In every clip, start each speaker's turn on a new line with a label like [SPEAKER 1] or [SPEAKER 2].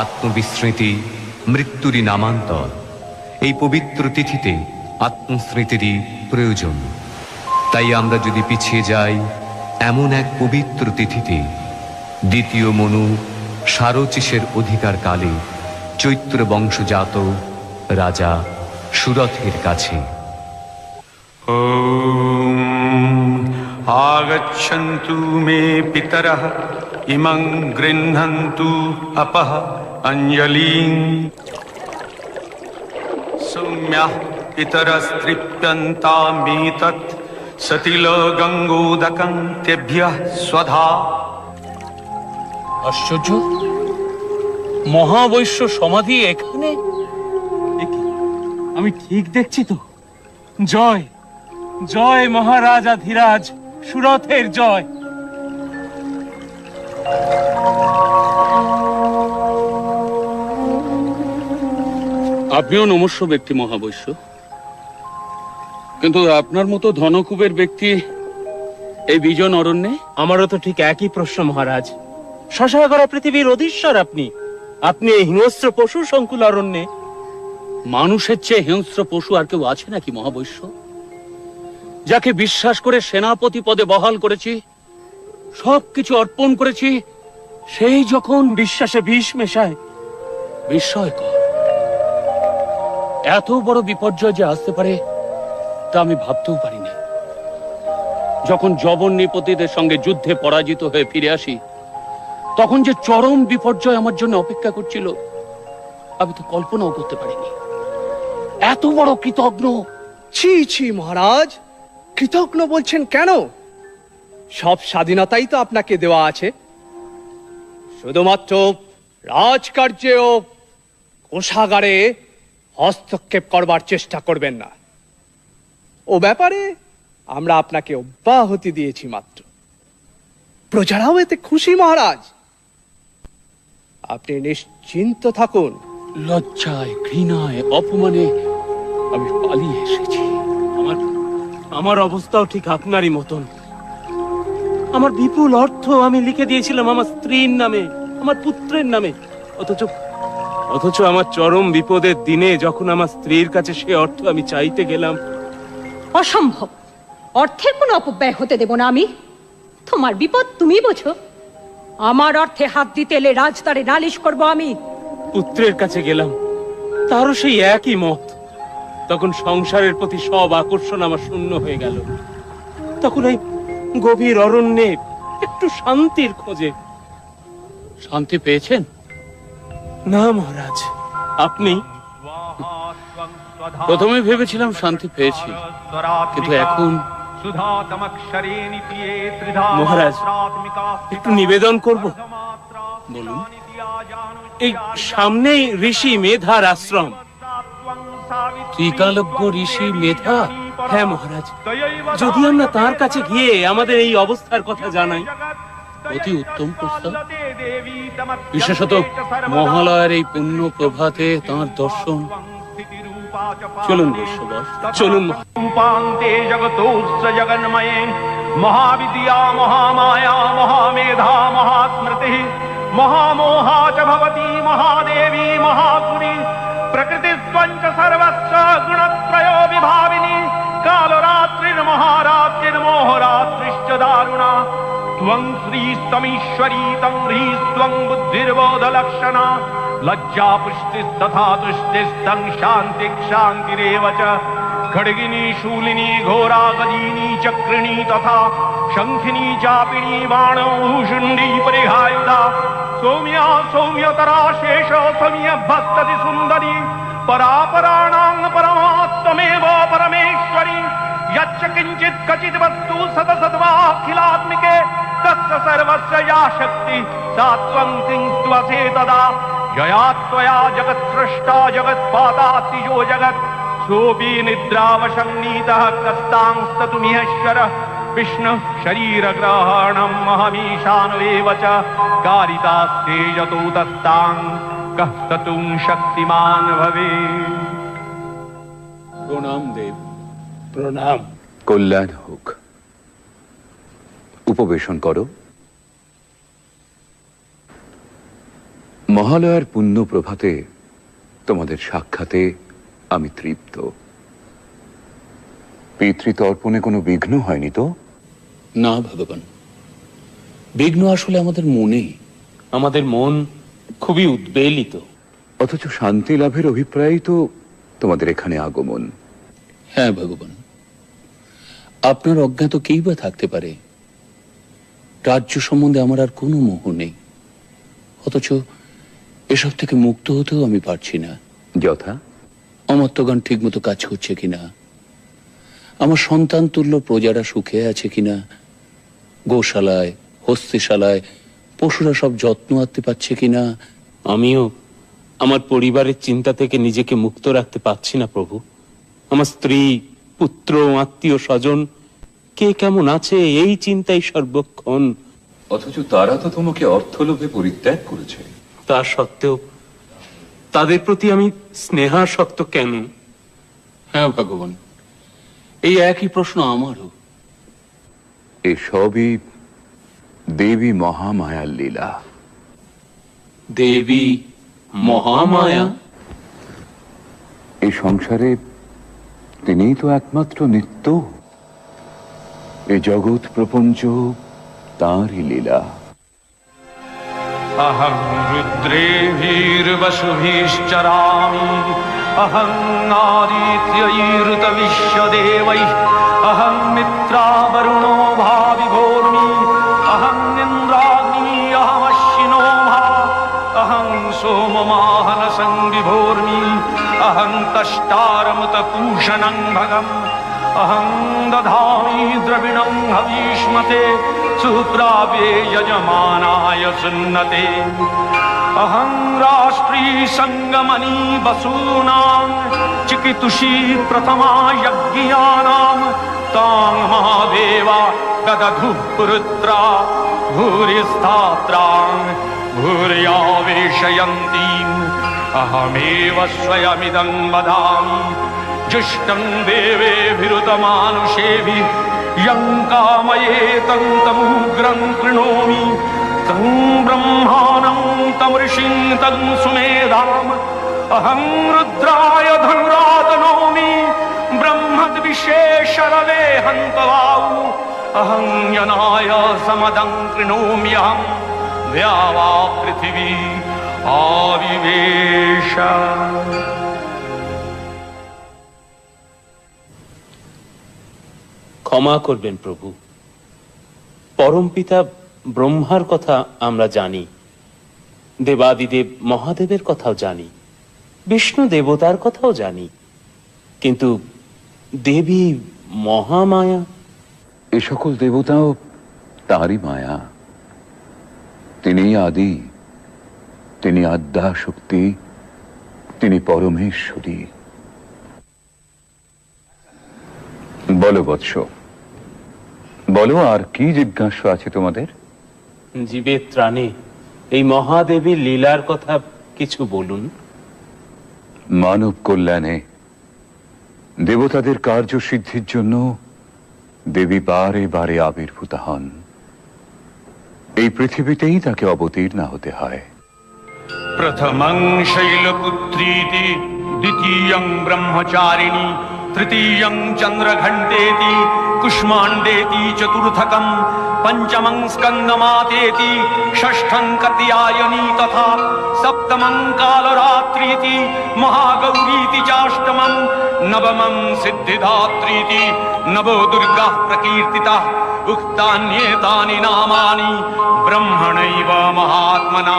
[SPEAKER 1] আত্মবিস্মৃতি মৃত্যুরই নামান্তর। এই পবিত্র তিথিতে আত্মস্মৃতিরই প্রয়োজন। তাই আমরা যদি পিছিয়ে যাই এমন এক পবিত্র তিথিতে, দ্বিতীয় মনু সারচিসের অধিকার কালে চৈত্র বংশজাত রাজা সুরথের কাছে।
[SPEAKER 2] आगच्छन्तु मे पितरः इमं गृह्णन्तु अपः अंजलिं। सौम्यः पितरस्तृप्यन्तामेतत् सतिलगङ्गोदकं तेभ्यः स्वधा।
[SPEAKER 3] আশ্চর্য, মহাবৈশ্য সমাধি এখানে? আমি ঠিক দেখছি তো? জয় জয় মহারাজা ধীরাজ, সুরথের জয়।
[SPEAKER 4] আপনিও নমস্য ব্যক্তি মহাবৈশ্য, কিন্তু আপনার মতো ধনকুবের ব্যক্তি এই বিজন অরণ্যে?
[SPEAKER 3] আমারও তো ঠিক একই প্রশ্ন মহারাজ। শশাগরা পৃথিবীর অধীশ্বর আপনি, আপনি এই হিংস্র পশু সংকুল অরণ্যে।
[SPEAKER 4] মানুষের চেয়ে হিংস্র পশু আর কেউ আছে নাকি মহাবৈশ্য? যাকে বিশ্বাস করে সেনাপতি পদে বহাল করেছি, সবকিছু অর্পণ করেছি, সেই যখন
[SPEAKER 3] বিশ্বাসে বিষ মেশায়।
[SPEAKER 4] বিস্ময়কর, এত বড় বিপর্যয় যে আসতে পারে তা আমি ভাবতেও পারিনি। যখন যবন নৃপতিদের সঙ্গে যুদ্ধে পরাজিত হয়ে ফিরে আসি, তখন যে চরম বিপর্যয় আমার জন্য অপেক্ষা করছিল আমি তো কল্পনাও করতে পারিনি। এত বড় কৃতজ্ঞ।
[SPEAKER 5] ছি ছি মহারাজ, কৃতজ্ঞ বলছেন কেন? সব স্বাধীনতাই তো আপনাকে দেওয়া আছে। শুধুমাত্র রাজকার্যে ও কোষাগারে হস্তক্ষেপ করবার চেষ্টা করবেন না। ও ব্যাপারে আমরা আপনাকে অব্যাহতি দিয়েছি মাত্র। প্রজারাও এতে খুশি মহারাজ, আপনি নিশ্চিন্ত থাকুন।
[SPEAKER 4] লজ্জায়, ঘৃণায়, অপমানে আমি পালিয়ে এসেছি।
[SPEAKER 3] আমার অবস্থাও ঠিক আপনারই মতন। আমার বিপুল অর্থ আমি লিখে দিয়েছিলাম আমার স্ত্রীর নামে, আমার পুত্রের নামে। অথচ আমার চরম বিপদের দিনে যখন আমার স্ত্রীর কাছে সে অর্থ আমি চাইতে গেলাম।
[SPEAKER 6] অসম্ভব, অর্থের কোনো অপব্যয় হতে দেব না আমি। তোমার বিপদ তুমি বোঝো, আমার অর্থে হাত দিতে এলে রাজদারে নালিশ করব আমি।
[SPEAKER 3] পুত্রের কাছে গেলাম, তারও সেই একই মত। তখন সংসারের প্রতি সব আকর্ষণ আমার শূন্য হয়ে গেল। তখন এই গভীর অরণ্যে একটু শান্তির খোঁজে।
[SPEAKER 4] শান্তি পেয়েছেন?
[SPEAKER 3] না মহারাজ, আপনি?
[SPEAKER 4] প্রথমে ভেবেছিলাম শান্তি পেয়েছি, কিন্তু এখন
[SPEAKER 3] মহারাজ একটু নিবেদন করব।
[SPEAKER 4] বলুন।
[SPEAKER 3] এই সামনেই ঋষি মেধার আশ্রম।
[SPEAKER 4] ত্রিকালজ্ঞ ঋষি মেধা?
[SPEAKER 3] হ্যাঁ মহারাজ, যদি আমরা তার কাছে গিয়ে আমাদের এই অবস্থার কথা জানাই।
[SPEAKER 4] অতি উত্তম প্রস্তাব। বিশেষত মহালয়ের এই পুণ্য প্রভাতে তাঁর দর্শন। চলুন বৈশ্যবর,
[SPEAKER 3] চলুন।
[SPEAKER 2] রূপান্তে জগতোস্য জগন্ময়ে মহাবিদ্যা মহামায়া মহামেধা মহাস্মৃতি মহামোহা চ ভবতি মহাদেবী মহাসুরি প্রকৃতিস্ত্বঞ্চ সর্বস্য গুণত্রയോ বিভাবিনী কালরাত্রির্মহারাত্রির্মোহরাত্রিশ্চ দারুণা ত্বং শ্রীস্তমীশ্বরী तं ह्रीस्त्वं बुद्धिर्बोधलक्षणा लज्जा पुष्टिस्तथा तुष्टिस्तं शान्तिरेव च खड्गिनी शूलिनी घोरा गदिनी चक्रिणी तथा शंखिनी चापिणी बाणो भूषुण्डी परिहायुधा सौम्या सौम्यतरा शेष सौम्य भस्तति सुन्दरी परापराणां परमात्मेव परमेश्वरी यच्च किञ्चित् क्वचित् वस्तु सतसद्वाखिलात्मिके तस्य सर्वस्य या शक्ति सा त्वं तिंस्त्वसे तदा यया त्वया जगत्सृष्टा जगत्पादातिजो जगत् सोऽपि निद्रावशन्नीतः कस्तांस्ततुमिहेश्वरः विष्णुः शरीरग्रहणम् अहमीशानवेव च कारितास्ते यतो दस्तां कः स्ततुं शक्तिमान् भवेत्।
[SPEAKER 4] প্রণাম দেব।
[SPEAKER 3] প্রণাম।
[SPEAKER 7] কল্যাণ হোক। উপবেশন করো। মহালয়ার পুণ্য প্রভাতে তোমাদের সাক্ষাতে আমি তৃপ্ত। পিতৃতর্পণে কোনো বিঘ্ন হয়নি তো?
[SPEAKER 4] না ভগবান, বিঘ্ন আসলে আমাদের মনেই।
[SPEAKER 3] আমাদের মন খুবই উদ্বেলিত।
[SPEAKER 7] অথচ শান্তি লাভের অভিপ্রায়ই তো তোমাদের এখানে আগমন।
[SPEAKER 4] হ্যাঁ ভগবান, আপনার অজ্ঞাত কেই বা থাকতে পারে। রাজ্য সম্বন্ধে আমার আর কোনো মোহ নেই, অথচ এসব থেকে মুক্ত হতেও আমি পারছি না।
[SPEAKER 7] যথা?
[SPEAKER 4] অমর্ত্যগণ ঠিক মতো কাজ করছে কিনা, আমার সন্তান তুল্য প্রজারা সুখে আছে কিনা, গোশালায় হস্তিশালায় পশুরা সব যত্ন আত্তে পাচ্ছে কিনা।
[SPEAKER 3] আমিও আমার পরিবারের চিন্তা থেকে নিজেকে মুক্ত রাখতে পারছি না প্রভু। আমার স্ত্রী, পুত্র, আত্মীয় স্বজন কে কেমন আছে এই চিন্তাই সর্বক্ষণ।
[SPEAKER 7] অথচ তারা তো তোমাকে অর্থলোভে পরিত্যাগ করেছে।
[SPEAKER 3] তা সত্ত্বেও তাদের প্রতি আমি স্নেহাসক্ত কেন?
[SPEAKER 4] হ্যাঁ ভগবান, এই একই প্রশ্ন আমারও।
[SPEAKER 7] এসবই দেবী মহামায়ার লীলা।
[SPEAKER 4] দেবী মহামায়া?
[SPEAKER 7] এই সংসারে তিনিই তো একমাত্র নিত্য। এই জগৎ প্রপঞ্চ তাঁরই লীলা।
[SPEAKER 2] अहं रुद्रेभिर्वसुभिश्चरामि, अहं आदित्यैर्तविश्वदेवैः, अहं मित्रावरुणो भाविभोर्मि, अहं इन्द्राग्नी अहमश्विनो भा, अहं सोममाहनसंविभोर्मि, अहं तष्टारमुतपूषणं भगम्, अहं दधामि द्रविणं हवीष्मते, सुप्राप्ये यजमानाय सुन्नते। अहं राष्ट्री संगमनी वसूनां, चिकितुषी प्रथमा यज्ञानां, तां महादेवा ददधुः पुरुत्रा, भूरिस्थात्रां भूर्यावेशयन्तीम्। अहमेव स्वयमिदं वदामि, जुष्टं देवेभिरुतमानुषेभिः, यं कामयेतं तमुग्रं कृणोमि। तं ब्रह्माणं तमृषिं तं सुमेधाम्, अहं रुद्राय धनुरातनोमि, ब्रह्मद्विशेषरवे हन्तवाऊ। अहं यनाय समदं कृणोम्यहं, द्यावा पृथिवी आविवेश।
[SPEAKER 3] ক্ষমা করবেন প্রভু। পরমপিতা ব্রহ্মার কথা আমরা জানি, দেবাদিদেব মহাদেবের কথাও জানি, বিষ্ণু দেবতার কথাও জানি, কিন্তু দেবী মহামায়া?
[SPEAKER 7] এ সকল দেবতাও তাঁরই মায়া। তিনি আদি, তিনি আদ্যা শক্তি, তিনি পরমেশ্বরী। বলো বৎস, বলো আর কি জিজ্ঞাসা আছে তোমাদের?
[SPEAKER 3] জীবের ত্রাণে এই মহাদেবীর লীলার কথা কিছু বলুন।
[SPEAKER 7] মানব কল্যাণে দেবতাদের কার্যসিদ্ধির জন্য দেবী বারে বারে আবির্ভূত হন। এই পৃথিবীতেই তাকে অবতীর্ণা হতে হয়।
[SPEAKER 2] प्रथमं शैलपुत्रीति, द्वितीयं ब्रह्मचारिणी, तृतीयं चन्द्रघण्टेति, कुष्माण्डेति, चतुर्थकं पञ्चमं स्कन्दमातेति, षष्ठं कात्यायनी तथा सप्तमं कालरात्रीति, महागौरीति चाष्टमं, नवमं सिद्धिदात्रीति, नवो दुर्गाः प्रकीर्तिताः। उक्तान्येतानि नामानि ब्रह्मणैव महात्मना।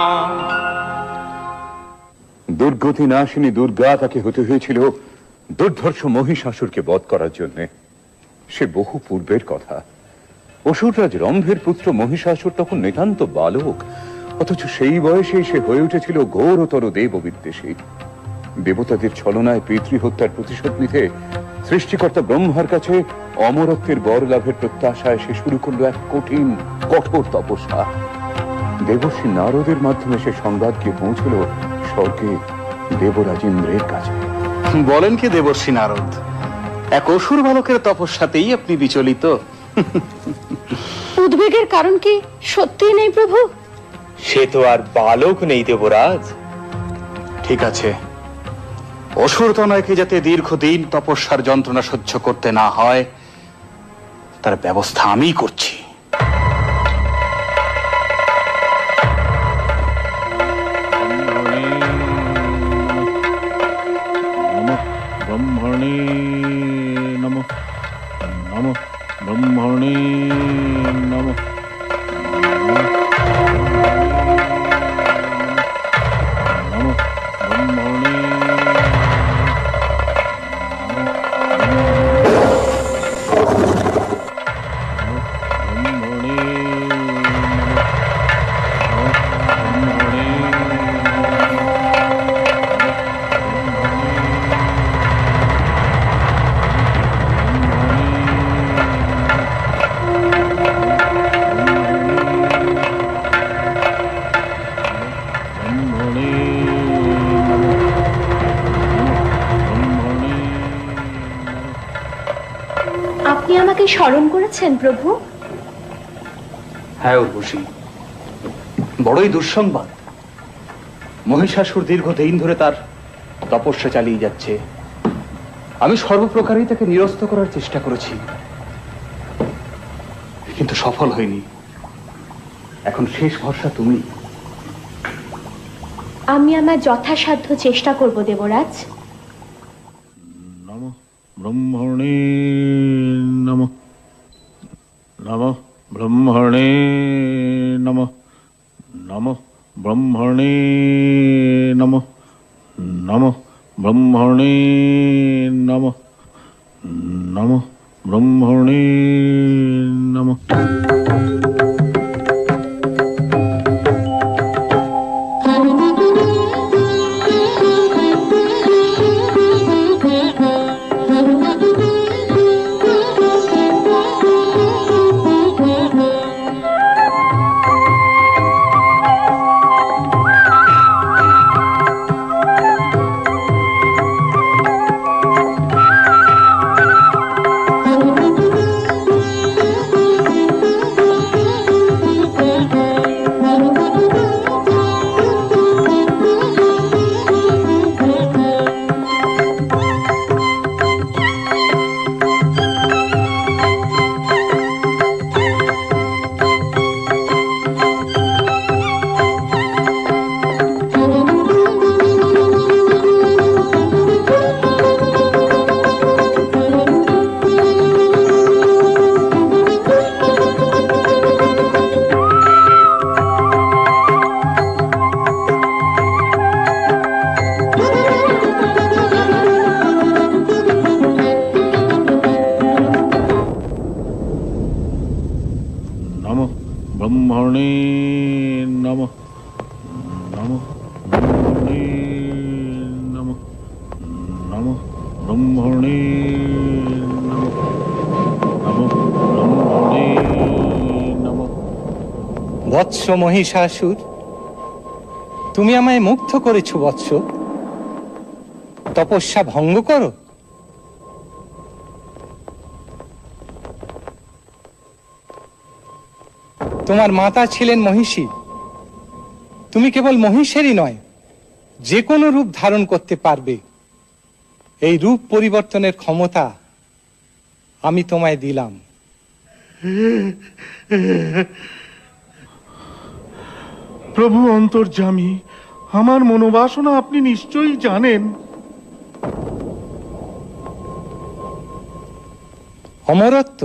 [SPEAKER 7] দুর্গতি নাশিনী দুর্গা তাকে হতে হয়েছিল দুর্ধর্ষ মহিষাসুরকে বধ করার জন্য। সে বহু পূর্বের কথা। অসুররাজ রম্ভের পুত্র মহিষাসুর তখন নিতান্ত বালক, অথচ সেই বয়সে সে হয়ে উঠেছিল ঘোরতর দেব বিদ্বেষী। দেবতাদের ছলনায় পিতৃহত্যার প্রতিশোধ নিতে সৃষ্টিকর্তা ব্রহ্মার কাছে অমরত্বের বর লাভের প্রত্যাশায় সে শুরু করলো এক কঠিন কঠোর তপস্যা। দেবর্ষি নারদের মাধ্যমে সে সংবাদ গিয়ে পৌঁছল স্বর্গে দেবরাজ ইন্দ্রের কাছে।
[SPEAKER 8] বলেন কি দেবর্ষি নারদ, এক অসুর বালকের তপস্যাতেই আপনি বিচলিত?
[SPEAKER 6] উদ্বেগের কারণ কি সত্যিই নেই প্রভু?
[SPEAKER 5] সে তো আর বালক নেই দেবরাজ।
[SPEAKER 8] ঠিক আছে, অসুর তনয়কে যাতে দীর্ঘদিন তপস্যার যন্ত্রণা সহ্য করতে না হয় তার ব্যবস্থা আমিই করছি।
[SPEAKER 9] ব্রহ্মণে নমঃ নমঃ ব্রহ্মণে নমঃ নমঃ ব্রহ্মণে
[SPEAKER 10] আপনি আমাকে স্মরণ করেছেন প্রভু?
[SPEAKER 8] হ্যাঁ উর্বশী, বড়ই দুঃসংবাদ। মহিষাসুর দীর্ঘদিন ধরে তার তপস্যা চালিয়ে যাচ্ছে। আমি সর্বপ্রকারেই তাকে নিরস্ত করার চেষ্টা করেছি, কিন্তু সফল হয়নি। এখন শেষ ভরসা তুমি।
[SPEAKER 10] আমি আমার যথাসাধ্য চেষ্টা করব দেবরাজ।
[SPEAKER 9] নমঃ ব্রহ্মণে নমঃ নমঃ ব্রহ্মণে নমঃ নমঃ ব্রহ্মণে নমঃ নমঃ ব্রহ্মণে নমঃ নমঃ ব্রহ্মণে নমঃ। নমঃ ব্রহ্মণে নমঃ নমঃ ব্রহ্মণে নমঃ নমঃ ব্রহ্মণে নমঃ নমঃ ব্রহ্মণে নমঃ।
[SPEAKER 5] বৎস মহিষাসুর, তুমি আমায় মুগ্ধ করেছো বৎস। তপস্যা ভঙ্গ করো। তোমার মাতা ছিলেন মহিষী। তুমি কেবল মহিষেরই নয়, যে কোনো রূপ ধারণ করতে পারবে। এই রূপ পরিবর্তনের ক্ষমতা আমি তোমায় দিলাম।
[SPEAKER 9] প্রভু অন্তর্যামী, আমার মনোবাসনা আপনি নিশ্চয়ই জানেন।
[SPEAKER 5] অমরত্ব,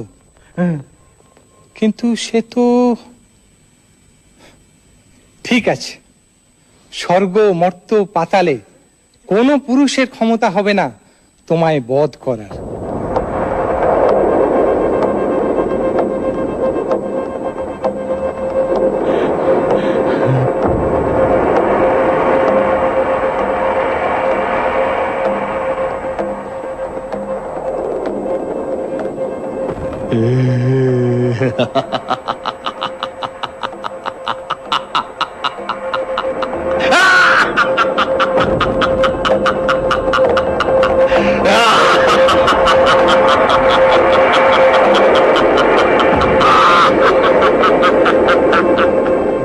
[SPEAKER 5] কিন্তু সে তো ঠিক আছে। স্বর্গ, মর্ত্য, পাতালে কোনো পুরুষের ক্ষমতা হবে না তোমায় বধ করার।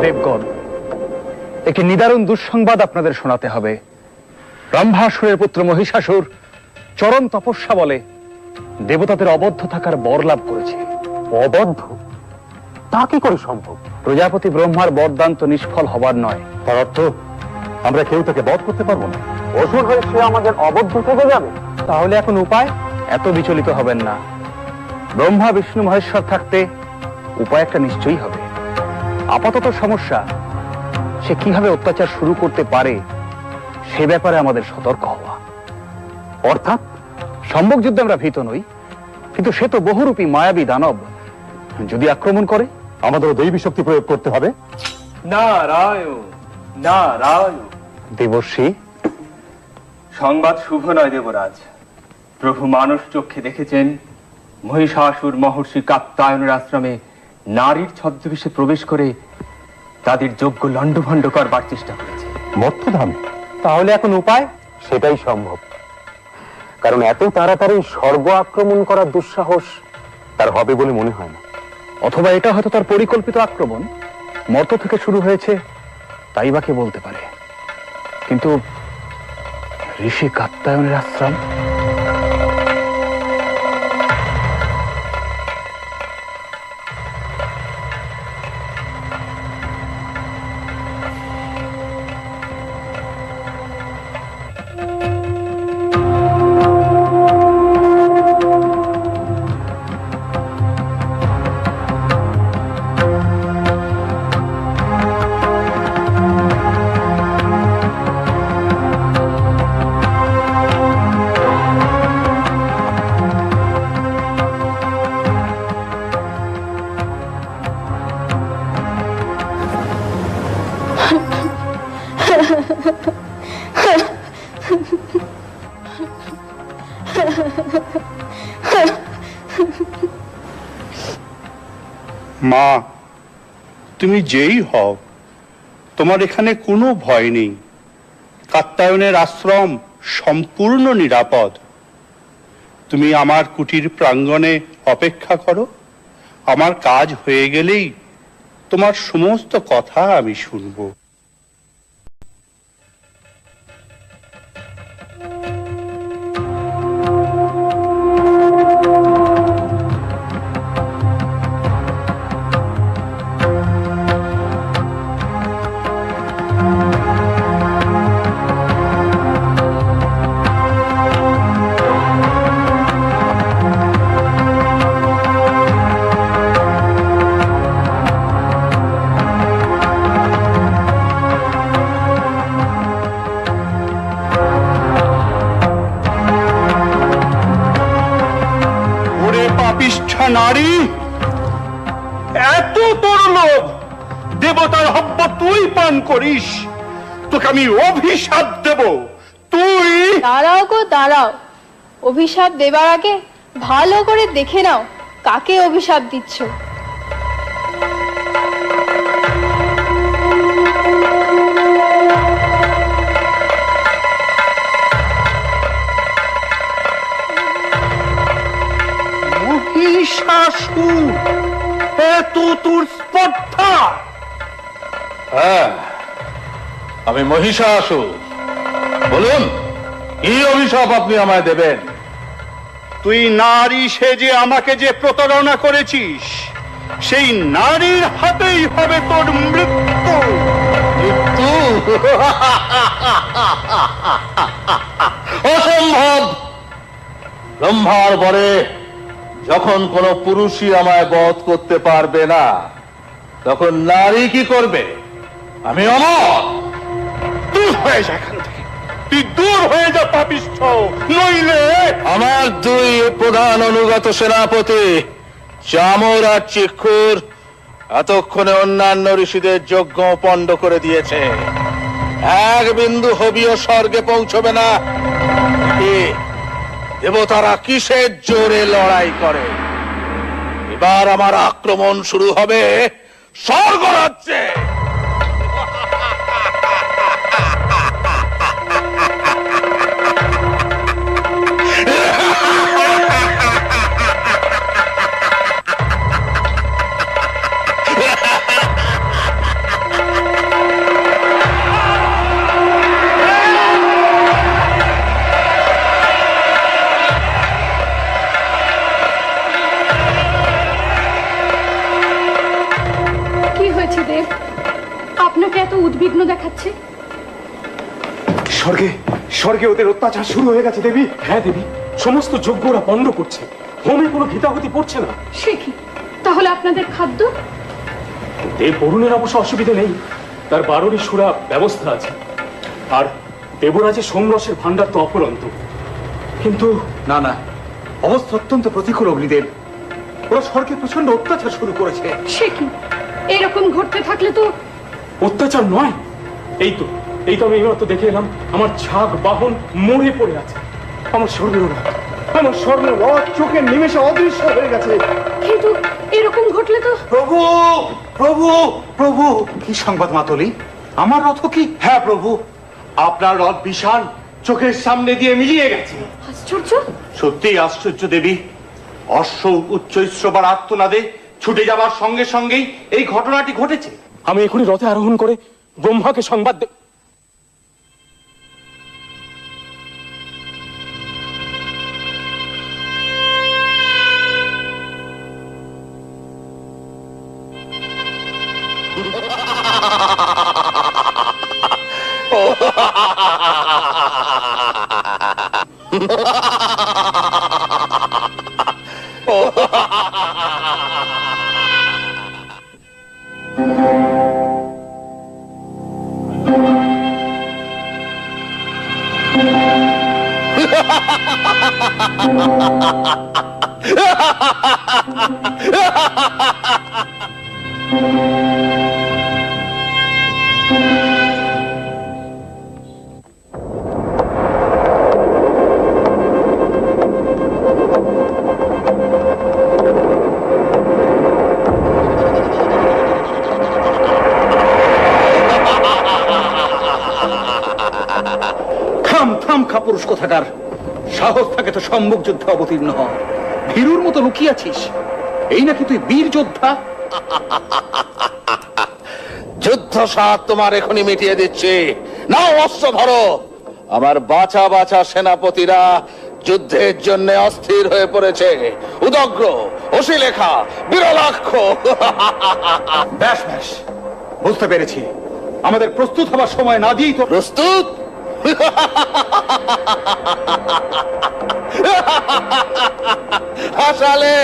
[SPEAKER 8] দেবগণ, একটি নিদারুণ দুঃসংবাদ আপনাদের শোনাতে হবে। ব্রহ্মাসুরের পুত্র মহিষাসুর চরম তপস্যা বলে দেবতাদের অবদ্ধ থাকার বর লাভ করেছে। অবদ্ধ? তা কি করে সম্ভব? প্রজাপতি ব্রহ্মার বরদান তো নিষ্ফল হবার নয়। তার অর্থ আমরা কেউ তাকে বধ করতে পারবো না। অসুর হয়ে সে আমাদের অবদ্ধ থেকে যাবে। তাহলে এখন উপায়? এত বিচলিত হবেন না। ব্রহ্মা বিষ্ণু মহেশ্বর থাকতে উপায় একটা নিশ্চয়ই হবে। আপাতত সমস্যা সে কিভাবে অত্যাচার শুরু করতে পারে সে ব্যাপারে আমাদের সতর্ক হওয়া। অর্থাৎ সম্মুখ যুদ্ধে আমরা ভীত নই, কিন্তু সে তো বহুরূপী মায়াবী দানব। যদি আক্রমণ করে আমাদেরও দৈবী শক্তি প্রয়োগ করতে হবে।
[SPEAKER 11] নারায়ণ নারায়ণ।
[SPEAKER 8] দেবর্ষি,
[SPEAKER 11] সংবাদ শুভ নয় দেবরাজ। প্রভু মানুষ চক্ষে দেখেছেন মহিষাসুর মহর্ষি কাত্যায়নের আশ্রমে নারীর ছদ্মবেশে প্রবেশ করে তাদের যোগ্য লণ্ডভণ্ড করবার চেষ্টা করেছে।
[SPEAKER 8] মর্তধামে? তাহলে এখন উপায়? সেটাই সম্ভব, কারণ এত তাড়াতাড়ি স্বর্গ আক্রমণ করার দুঃসাহস তার হবে বলে মনে হয় না। অথবা এটা হয়তো তার পরিকল্পিত আক্রমণ, মর্ত থেকে শুরু হয়েছে, তাই বা কে বলতে পারে। কিন্তু ঋষি কাত্যায়নের আশ্রম?
[SPEAKER 9] মা, তুমি যেই হও, তোমার এখানে কোনো ভয় নেই। কাত্যায়নের আশ্রম সম্পূর্ণ নিরাপদ। তুমি আমার কুটির প্রাঙ্গণে অপেক্ষা করো। আমার কাজ হয়ে গেলেই তোমার সমস্ত কথা আমি শুনবো। নারী, এত তোর লোভ, দেবতার হব্য তুই পান করিস, তোকে আমি অভিশাপ দেব। তুই
[SPEAKER 10] দাঁড়াও গো দাঁড়াও, অভিশাপ দেবার আগে ভালো করে দেখে নাও কাকে অভিশাপ দিচ্ছ।
[SPEAKER 9] মহিষাসুর, এত তোর স্পর্ধা?
[SPEAKER 12] হ্যাঁ, আমি মহিষাসুর। বলুন, কি অভিশাপ আপনি আমায় দেবেন?
[SPEAKER 9] তুই নারী সেজে আমাকে যে প্রতারণা করেছিস, সেই নারীর হাতেই হবে তোর মৃত্যু।
[SPEAKER 12] মৃত্যু? অসম্ভব! ব্রহ্মার বরে যখন কোনো পুরুষই আমায় বধ করতে পারবে না, তখন নারী কি করবে? আমি অমর।
[SPEAKER 9] দূর হয়ে যা এখান থেকে, তুই দূর হয়ে যা পাপিষ্ঠ, নইলে
[SPEAKER 12] আমার দুই প্রধান অনুগত সেনাপতি চামর আর চিক্ষুর এতক্ষণে অন্যান্য ঋষিদের যজ্ঞ পণ্ড করে দিয়েছে। এক বিন্দু হবিও স্বর্গে পৌঁছবে না। দেবতারা কিসের জোরে লড়াই করে? এবার আমার আক্রমণ শুরু হবে স্বর্গরাজ্যে।
[SPEAKER 8] স্বর্গে স্বর্গে ওদের অত্যাচার শুরু হয়ে গেছে দেবী।
[SPEAKER 3] হ্যাঁ দেবী, সমস্ত যজ্ঞরা পণ্ড করছে, হোমে কোনো ঘৃতাহুতি পড়ছে না।
[SPEAKER 6] সে কি, তাহলে আপনাদের খাদ্য?
[SPEAKER 3] দেব বরুণের অবশ্য অসুবিধা নেই, তার 12টি সুরা ব্যবস্থা আছে। আর দেবরাজের সোমরসের ভান্ডার তো অপরন্ত। কিন্তু
[SPEAKER 8] না না, অবস্থা অত্যন্ত প্রতিকূল অগ্নিদেব। ওরা স্বর্গে প্রচন্ড অত্যাচার শুরু করেছে।
[SPEAKER 6] সে কি, এরকম ঘটতে থাকলে তো।
[SPEAKER 3] অত্যাচার নয়, এই তো আমি এইমাত্র দেখে এলাম, আমার ছাগ বাহন মরে পড়ে আছে।
[SPEAKER 8] আমার স্বর্ণরথ চোখের নিমেষে অদৃশ্য হয়ে গেছে।
[SPEAKER 6] কিন্তু এরকম ঘটলে তো।
[SPEAKER 8] প্রভু প্রভু প্রভু, কি সংবাদ মাতলি? আমার রথ কি? হ্যাঁ প্রভু, আপনার রথ বিশাল চোখের সামনে দিয়ে মিলিয়ে গেছে।
[SPEAKER 6] আশ্চর্য!
[SPEAKER 9] সত্যিই আশ্চর্য দেবী। অশ্ব উচ্চৈঃস্রবার আর্তনাদে ছুটে যাবার সঙ্গে সঙ্গেই এই ঘটনাটি ঘটেছে।
[SPEAKER 3] আমি এখনই রথে আরোহণ করে ব্রহ্মাকে সংবাদ দেব।
[SPEAKER 8] পুরুষ কোথাকার, সাহস থাকে তো সম্মুখ যুদ্ধে অবতীর্ণ হ। ভীরুর মতো লুকিয়েছিস, এই নাকি তুই বীর যোদ্ধা?
[SPEAKER 12] যুদ্ধ স্বাদ তোমার এখনই মিটিয়ে দিচ্ছি। নাও অস্ত্র ধরো। আমার বাছা বাছা সেনাপতিরা যুদ্ধের জন্য অস্থির হয়ে পড়েছে। উদগ্র, অশিলেখা, বিরলাক্ষ।
[SPEAKER 8] ব্যাস ব্যাস, বুঝতে পেরেছি। আমাদের প্রস্তুত হবার সময় না দিয়েই তো।
[SPEAKER 12] প্রস্তুত? হাসালে,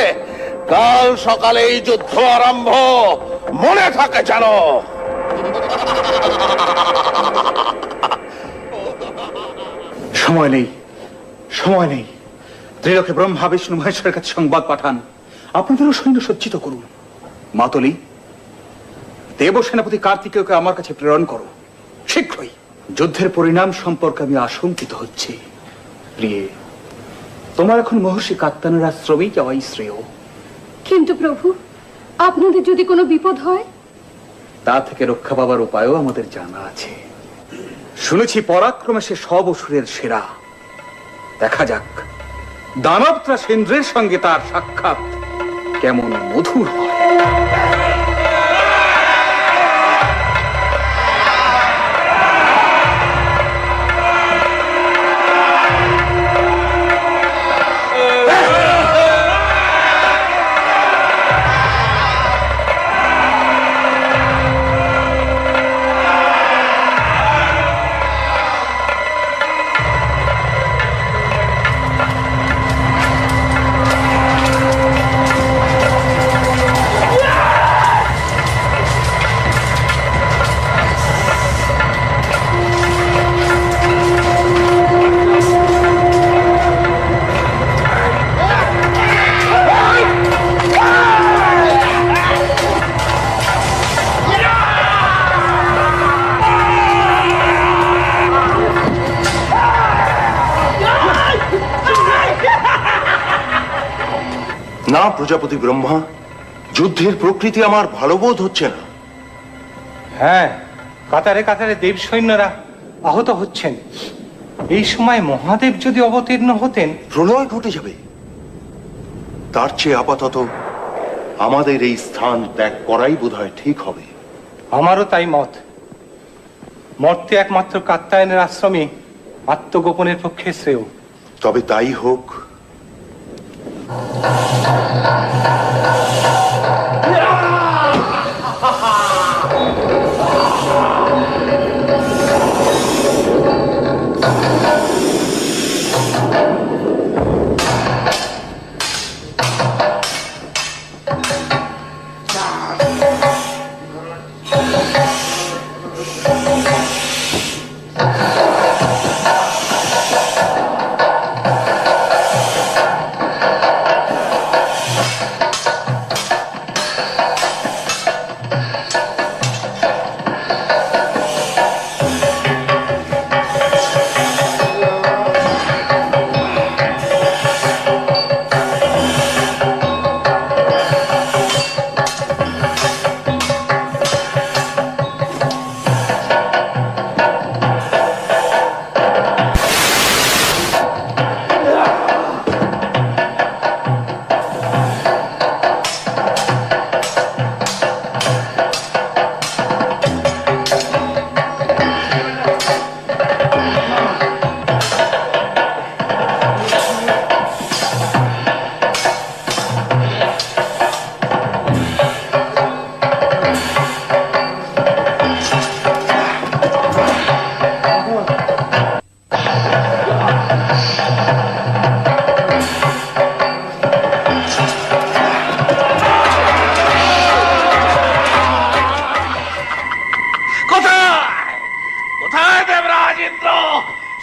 [SPEAKER 12] কাল সকালে এই যুদ্ধ আরম্ভ, মনে থাকে জানো।
[SPEAKER 8] সময় নেই, সময় নেই। ত্রিলোকে ব্রহ্মা বিষ্ণু মহেশ্বরের কাছে সংবাদ পাঠান, আপনাদেরও সৈন্য সজ্জিত করুন। মাতলি, দেব সেনাপতি কার্তিকেয়কে আমার কাছে প্রেরণ করো শীঘ্রই। যুদ্ধের পরিণাম সম্পর্কে আমি আশঙ্কিত হচ্ছি। প্রিয়ে, তোমার এখন মহর্ষি কাত্তায়নের আশ্রমেই যাওয়াই শ্রেয়।
[SPEAKER 6] কিন্তু প্রভু, আপনাদের যদি কোনো বিপদ হয়?
[SPEAKER 8] তা থেকে রক্ষা পাবার উপায়ও আমাদের জানা আছে। শুনেছি পরাক্রমে সে সব অসুরের সেরা। দেখা যাক দানবত্রা সেন্দ্রের সঙ্গে তার সাক্ষাৎ কেমন মধুর হয়।
[SPEAKER 9] না প্রজাপতি ব্রহ্মা, যুদ্ধের প্রকৃতি আমার ভালো বোধ হচ্ছে না।
[SPEAKER 5] হ্যাঁ, কাতারে কাতারে দেব সৈন্যরা আহত হচ্ছেন। এই সময় মহাদেব যদি অবতীর্ণ হতেন,
[SPEAKER 9] প্রলয় ঘটে যাবে। তার চেয়ে আপাতত আমাদের এই স্থান ত্যাগ করাই বোধহয় ঠিক হবে।
[SPEAKER 5] আমারও তাই মত। মর্তে একমাত্র কাত্তায়নের আশ্রমে আত্মগোপনের পক্ষে শ্রেয়।
[SPEAKER 9] তবে তাই হোক।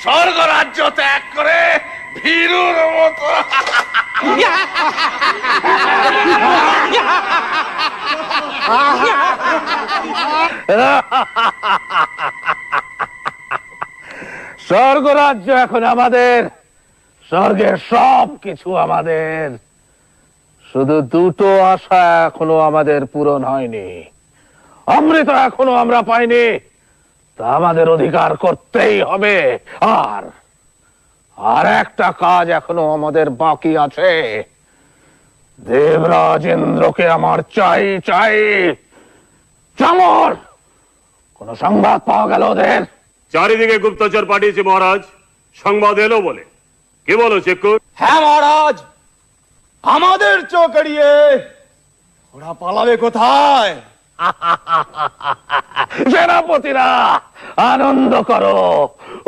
[SPEAKER 12] স্বর্গ রাজ্য ত্যাগ করে ভীরুর মতো স্বর্গ রাজ্য এখন আমাদের, স্বর্গের সব কিছু আমাদের। শুধু দুটো আশা এখনো আমাদের পূরণ হয়নি, অমৃত এখনো আমরা পাইনি, তা আমাদের অধিকার করতেই হবে। আর একটা কাজ এখনো আমাদের বাকি আছে। দেবরাজ ইন্দ্রকে আমার চাই চাই। চামর, কোন সংবাদ পাওয়া গেল ওদের?
[SPEAKER 13] চারিদিকে গুপ্তচর পাঠিয়েছে মহারাজ, সংবাদ এলো বলে। কি বলো চিক্কুর?
[SPEAKER 8] হ্যাঁ মহারাজ, আমাদের চোখ এড়িয়ে ওরা পালাবে কোথায়?
[SPEAKER 12] সেনাপতিরা আনন্দ করো,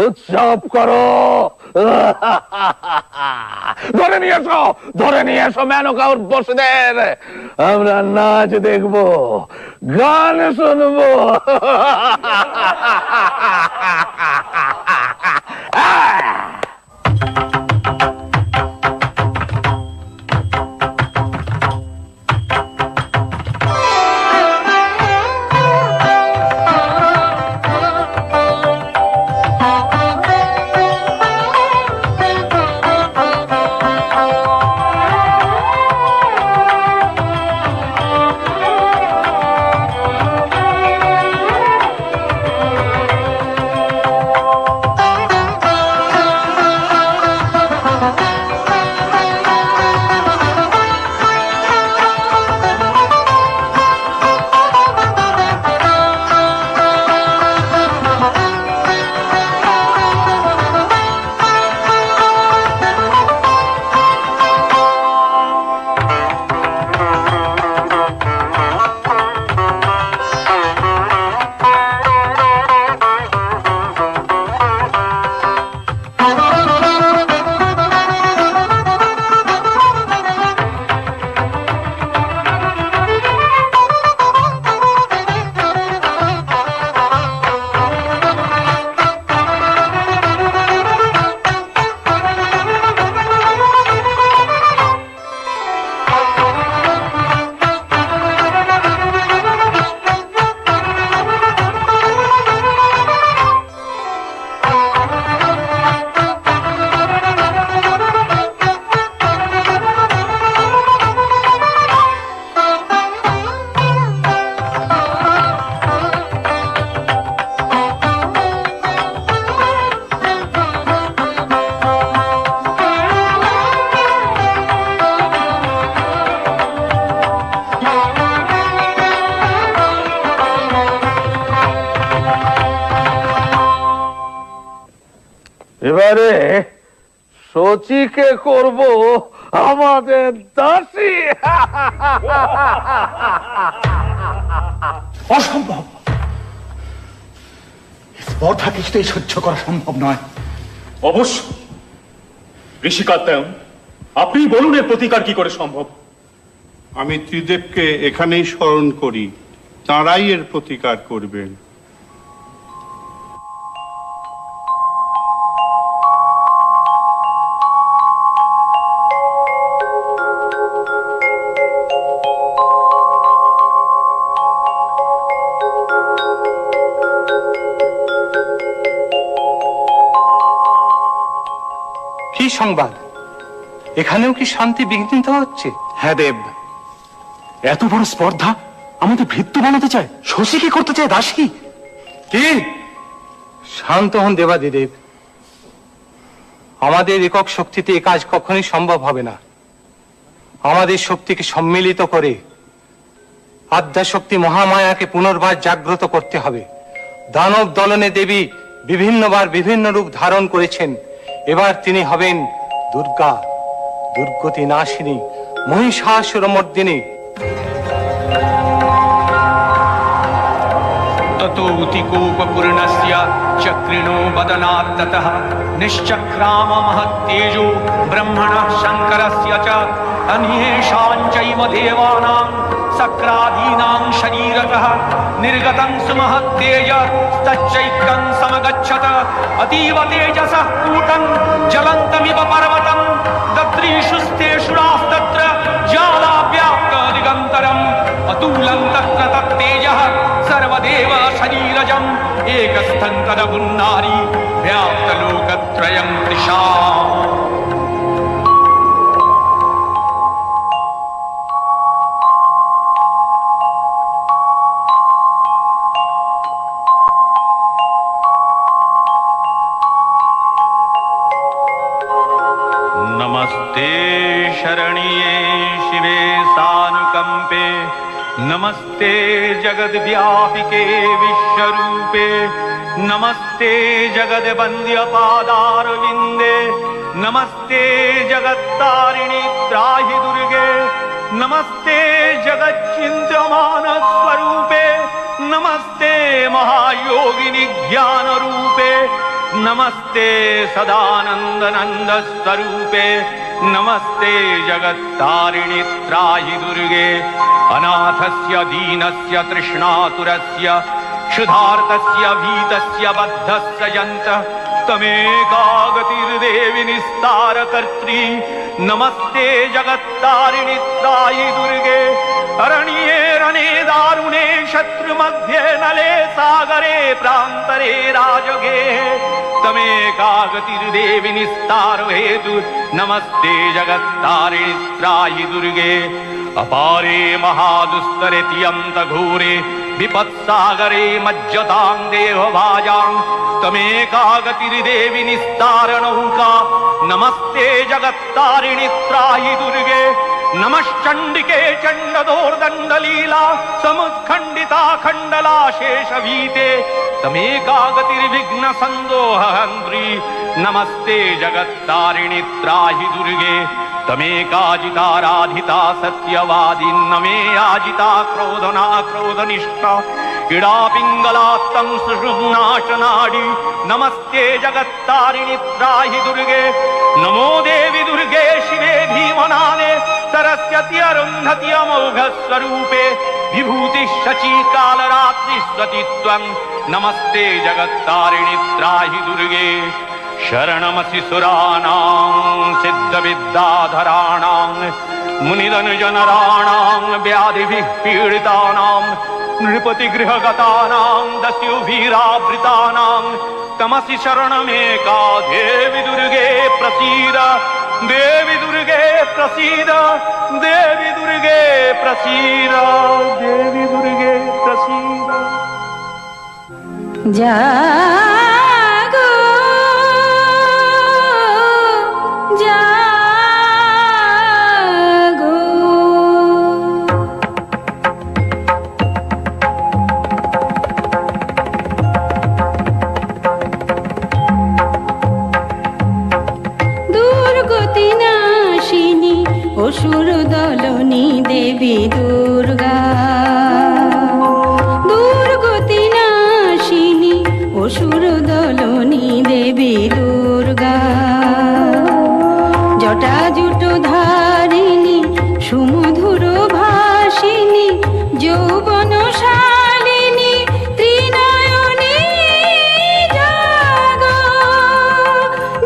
[SPEAKER 12] উৎসব করো, ধরে নিয়ে এসো মেনকা উর্বশীদের। আমরা নাচ দেখবো, গান শুনবো। এবারে শচীকে করব আমাদের দাসী।
[SPEAKER 8] অসম্ভব, স্পর্ধা কিছুতেই সহ্য করা সম্ভব নয়।
[SPEAKER 13] অবশ্য ঋষি কাত্যায়ন, আপনি বলুন এর প্রতিকার কি করে সম্ভব?
[SPEAKER 9] আমি ত্রিদেবকে এখানেই স্মরণ করি, তাঁরাই এর প্রতিকার করবেন।
[SPEAKER 5] কি সংবাদ? এখানেও কি শান্তি বিঘ্নিত হচ্ছে?
[SPEAKER 13] হ্যাঁ দেব, এত বড় স্পর্ধা আমাদের ভৃত্য বানাতে চায়। শশী কি করতে চায় দাসী?
[SPEAKER 5] কি? শান্ত হন দেবাদিদেব। আমাদের একক শক্তিতে এ কাজ কখনোই সম্ভব হবে না। আমাদের শক্তিকে সম্মিলিত করে আদ্যাশক্তি মহামায়াকে পুনর্বার জাগ্রত করতে হবে। দানব দলনে দেবী বিভিন্নবার বিভিন্ন রূপ ধারণ করেছেন। এবার তিনি হবেন দুর্গা, দুর্গতি নাশিনী, মহিষাসুরমর্দিনী।
[SPEAKER 2] ततोऽतिकोपपूर्णस्य चक्रिणो वदनात्ततः निश्चक्राम महत्तेजो ब्रह्मणः शङ्करस्य च अन्येषां चैव देवानां सक्रादीनां शरीरतः निर्गतं सुमहत्तेज तच्चैक्यं समगच्छत अतीव तेजसः कूटं ज्वलन्तमिव पर्वतं दद्रीषुस्तेषुरास्तत्र ज्वालाव्याप्त दिगन्तरम् अतुलं तत्र तत्तेजः सर्वदेव शरीरजम् एकस्थं तदपुन्नारी व्याप्तलोकत्रयं दिशा। नमस्ते शरण्ये शिवे सानुकंपे, नमस्ते जगद्व्यापिके विश्वरूपे, नमस्ते जगद्वन्द्य पादारविन्दे, नमस्ते जगत्तारिणि त्राहि दुर्गे, नमस्ते जगच्चिन्त्यमान स्वरूपे, नमस्ते महायोगिनि ज्ञान रूपे, नमस्ते सदानंद नंद स्वरूपे, नमस्ते जगत्तारिणि त्राहि दुर्गे, अनाथस्य दीनस्य तृष्णातुरस्य क्षुधार्तस्य भीतस्य बद्धस्य यन्तः तमेकागतिर्देवि निस्तारकर्त्री, नमस्ते जगत्तारिणि त्राहि दुर्गे, अरण्ये रणे दारुणे शत्रुमध्ये नले सागरे प्रान्तरे राजगे तमेकागतिर्देवि निस्तार हेतु, नमस्ते जगत्तारिणि त्राहि दुर्गे, अपारे महादुस्तरे तियन्त घोरे विपत्सागरे मज्जतां देहभाजां तमेकागतिर्देवि निस्तार नौका, नमस्ते जगत्तारिणि त्राहि दुर्गे, नमश्चण्डिके चण्डदोर्दण्डलीला समुत्खण्डिता खण्डला शेषवीते तमेकागतिर्विघ्न सन्दोहन्त्री, नमस्ते जगत्तारिणि त्राहि दुर्गे, तमेकाजिताराधिता सत्यवादी नमे आजिता क्रोधना क्रोधनिष्ठा इडा पिङ्गलात्तं सुषुम्नाशनाडी, नमस्ते जगत्तारिणि त्राहि दुर्गे, नमो देवी दुर्गे शिवे भीमनादे सरस्वती अरुन्धति अमोघ स्वरूपे विभूति शची कालरात्रि स्वतित्वं, नमस्ते जगत्तारिणि त्राहि दुर्गे, शरणमसि सुराणां सिद्धविद्याधराणां मुनिधनुजनराणां व्याधिभिः पीडितानां नृपतिगृहगतानां दस्युभिरावृतानां तमसि शरणमेका देवी दुर्गे प्रसीद, देवी दुर्गे प्रसीद, देवी दुर्गे प्रसीद, देवी दुर्गे प्रसीद।
[SPEAKER 6] जागो जागो दुर्गति नाशिनी असुर दलनी देवी दुर्गा, दुर्गति नाशिनी असुर दलनी देवी दुर्गा, जटाजुट धारिणी सुमधुर भाषिणी যৌবন শালিনী ত্রিনয়নী জাগো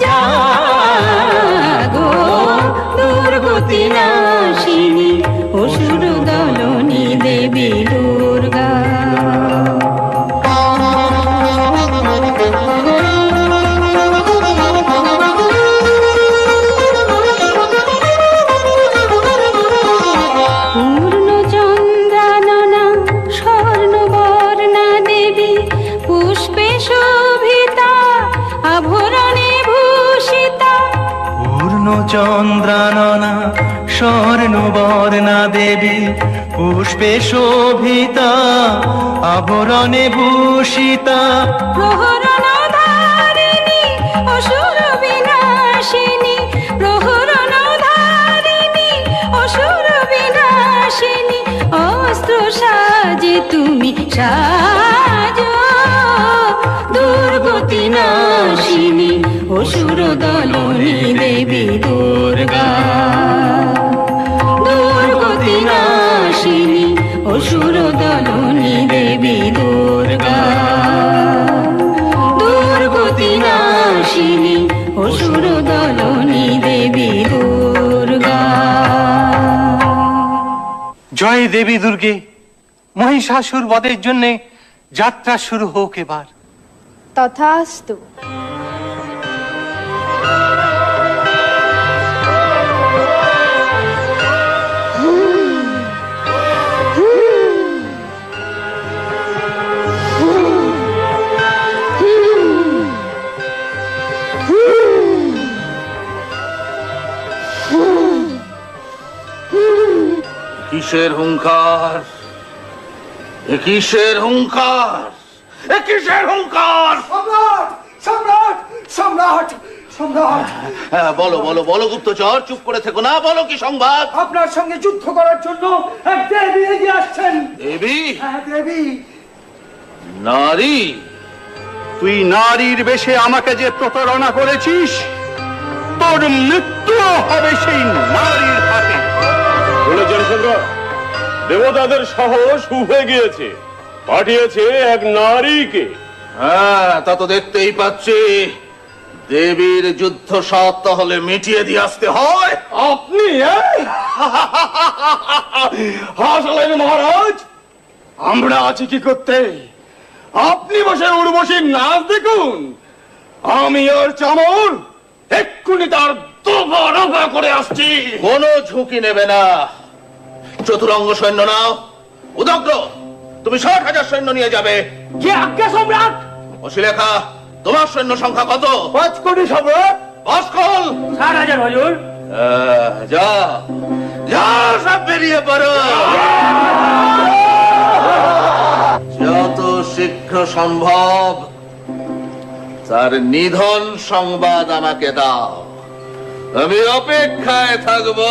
[SPEAKER 6] জাগো দুর্গতি নাশিনী অসুর দল
[SPEAKER 14] পূর্ণ চন্দ্রাননা স্বর্ণবর্ণা দেবী পুষ্পে শোভিতা আভরণে ভূষিতা
[SPEAKER 6] প্রহরণধারিণী অসুর বিনাশিনী প্রহরণধারিণী অসুর বিনাশিনী অস্ত্র সাজে তুমি সাজো দুর্গতি নাশিনী অসুর দলনী দেবী দুর্গা দুর্গতি নাশিনী অসুর দলনী দেবী দুর্গা দুর্গতি নাশিনী অসুর দলনী দেবী দুর্গা।
[SPEAKER 5] জয় দেবী দুর্গে, মহিষাসুর বধের জন্য যাত্রা শুরু হোক এবার।
[SPEAKER 10] তথাস্তু।
[SPEAKER 12] কিসের হুঙ্কার, এ কিসের হুঙ্কার, এ কিসের হুঙ্কার?
[SPEAKER 14] সম্রাট সম্রাট সম্রাট সম্রাট,
[SPEAKER 12] বলো বলো বলো গুপ্তচর, চুপ করে থেকো না, বলো কি সংবাদ?
[SPEAKER 14] আপনার সঙ্গে যুদ্ধ করার জন্য এক দেবী এগিয়ে আসছেন।
[SPEAKER 12] দেবী?
[SPEAKER 14] হ্যাঁ দেবী।
[SPEAKER 12] নারী?
[SPEAKER 9] তুই নারীর বেশে আমাকে যে প্রতারণা করেছিস, তোর মৃত্যু হবে সেই নারীর হাতে।
[SPEAKER 13] বলেছেন সুন্দর, দেবতাদের সাহস উঠে গিয়েছে, পাঠিয়েছে এক নারীকে।
[SPEAKER 12] হ্যাঁ, তা তো দেখতেই পাচ্ছি। দেবীর যুদ্ধ সাত তাহলে মিটিয়ে দিয়ে আসতে হয়।
[SPEAKER 13] আপনি হাসলেন মহারাজ, আমরা আছি কি করতে? আপনি বসে উর্বশীর নাচ দেখুন, আমি ওর চামর এক্ষুনি তার দফা রফা করে আসছি।
[SPEAKER 12] কোনো ঝুঁকি নেবে না। চতুরঙ্গ সৈন্য নাও। উদগ্র, তুমি ৬০,০০০ সৈন্য নিয়ে যাবে।
[SPEAKER 14] যে আজ্ঞা সম্রাট।
[SPEAKER 12] অশিলেখা, তোমার সৈন্য সংখ্যা কত?
[SPEAKER 14] ৫ কোটি সম্রাট।
[SPEAKER 12] অস্কল
[SPEAKER 14] ৬০,০০০ হুজুর।
[SPEAKER 12] যা যা, সব বেরিয়ে পড়ো। যত শীঘ্র সম্ভব তার নিধন সংবাদ আমাকে দাও, আমি অপেক্ষায় থাকবো।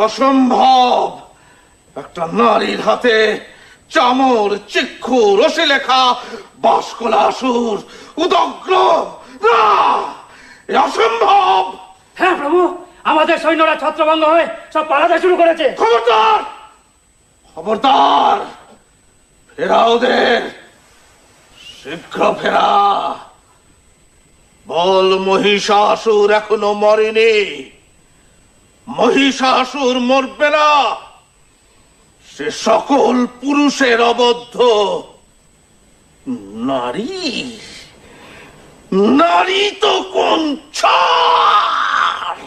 [SPEAKER 12] অসম্ভব। একটা নারীর হাতে চামর, চিক্ষু, রশি লেখা বাসকলাসুর উদগ্র, না, এ অসম্ভব।
[SPEAKER 14] হ্যাঁ প্রভু, আমাদের সৈন্যরা ছত্রভঙ্গ হয়ে সব পালাতে শুরু করেছে।
[SPEAKER 12] খবরদার, খবরদার, ফেরা ওদের, শীঘ্র ফেরা। বল মহিষাসুর এখনো মরেনি, মহিষাসুর মরবে না, সে সকল পুরুষের অবদ্ধ। নারী, নারী তো কোন ছাড়।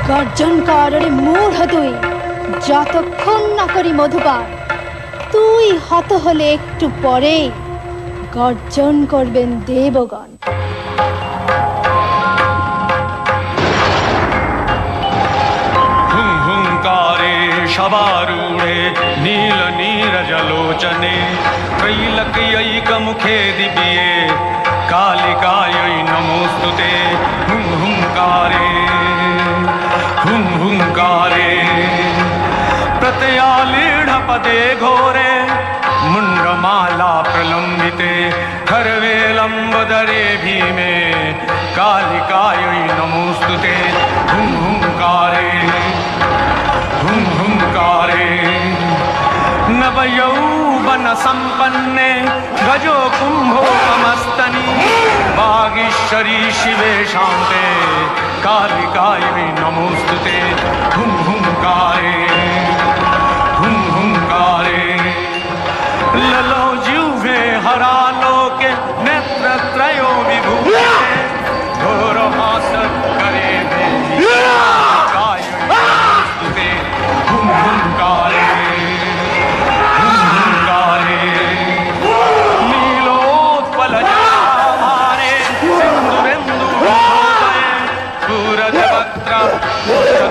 [SPEAKER 10] গর্জন কর রে মূঢ় তুই, যতক্ষণ না করি মধুপান। তুই হত হলে একটু পরে গর্জন করবেন দেবগণ।
[SPEAKER 2] हुंकारे शबारूढ़े नील नीरजलोचने कैलकयैक मुखे दिव्ये कालिकायै नमोस्तुते हुं हुंकारे प्रतयालीढपदे घोरे मुण्डमाला प्रलम्बिते खर्वेलम्बदरे भीमे कालिकायै नमोस्तुते हुं हुंकारे नवयौवन संपन्ने गजो कुंभो मस्तनी वागीश्वरी शिवे शांते कालिकायै नमोस्तुते हुं हुंकारे ललो जिह्वे हरालोके नेत्रत्रयो विभूते घोरहास करे कालिकायै हुं हुंकारे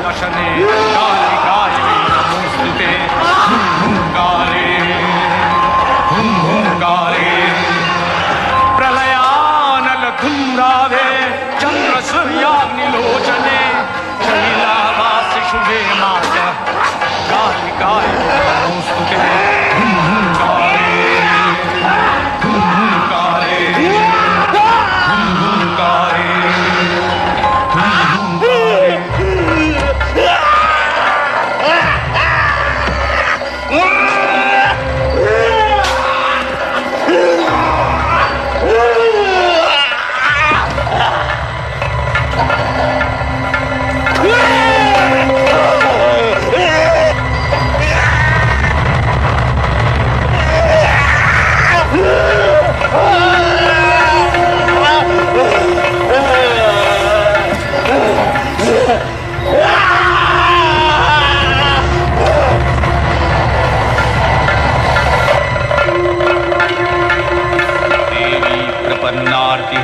[SPEAKER 2] दशने कालिकायै नमोस्तुते हुं हुंकारे प्रलयानल धूम्रावे चंद्र सूर्याग्निलोचने शैलावास शुभे माता कालिकायै नमोस्तुते हुं हुंकारे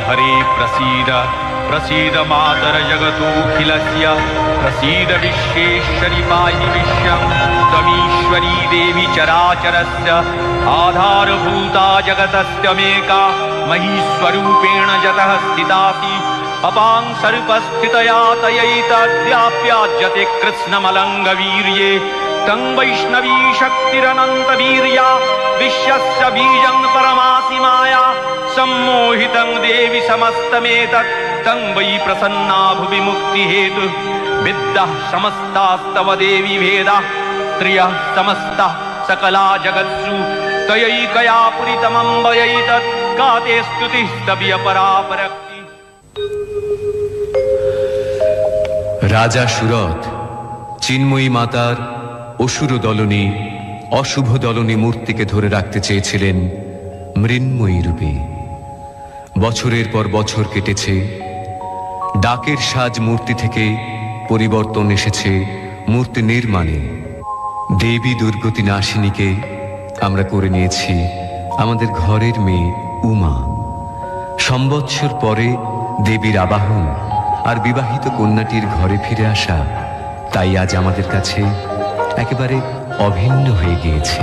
[SPEAKER 2] हरे प्रसीद प्रसीद मातर जगतोऽखिलस्य प्रसीद विश्वेश्वरि पाहि विश्वं त्वमीश्वरी देवी चराचरस्य आधारभूता जगतस्त्यमेका महीस्वरूपेण जतः स्थितासि अपां सर्पस्थितया तयैतद्याप्याज्यते कृत्स्नमलङ्गवीर्ये तं वैष्णवी शक्तिरनन्तवीर्या विश्वस्य बीजं परमासि माया सम्मोहितं देवि समस्तमेतत् तं वै प्रसन्ना भुवि मुक्तिहेतु विद्याः समस्तास्तव देवि भेदाः स्त्रियः समस्ताः सकला जगत्सु तयैकया पुरितमम्बयैतत् का ते स्तुतिस्तव्य परापरक्ति।
[SPEAKER 1] রাজা সুরথ চিন্ময়ী মাতার অসুর দলনী অশুভ দলনী মূর্তিকে ধরে রাখতে চেয়েছিলেন মৃন্ময়ী রূপে। বছরের পর বছর কেটেছে, ডাকের সাজ মূর্তি থেকে পরিবর্তন এসেছে মূর্তি নির্মাণে। দেবী দুর্গতি নাশিনীকে আমরা করে নিয়েছি আমাদের ঘরের মেয়ে উমা। সম্বৎসর পরে দেবীর আবাহন আর বিবাহিত কন্যাটির ঘরে ফিরে আসা তাই আজ আমাদের কাছে একেবারে অভিন্ন হয়ে গিয়েছে।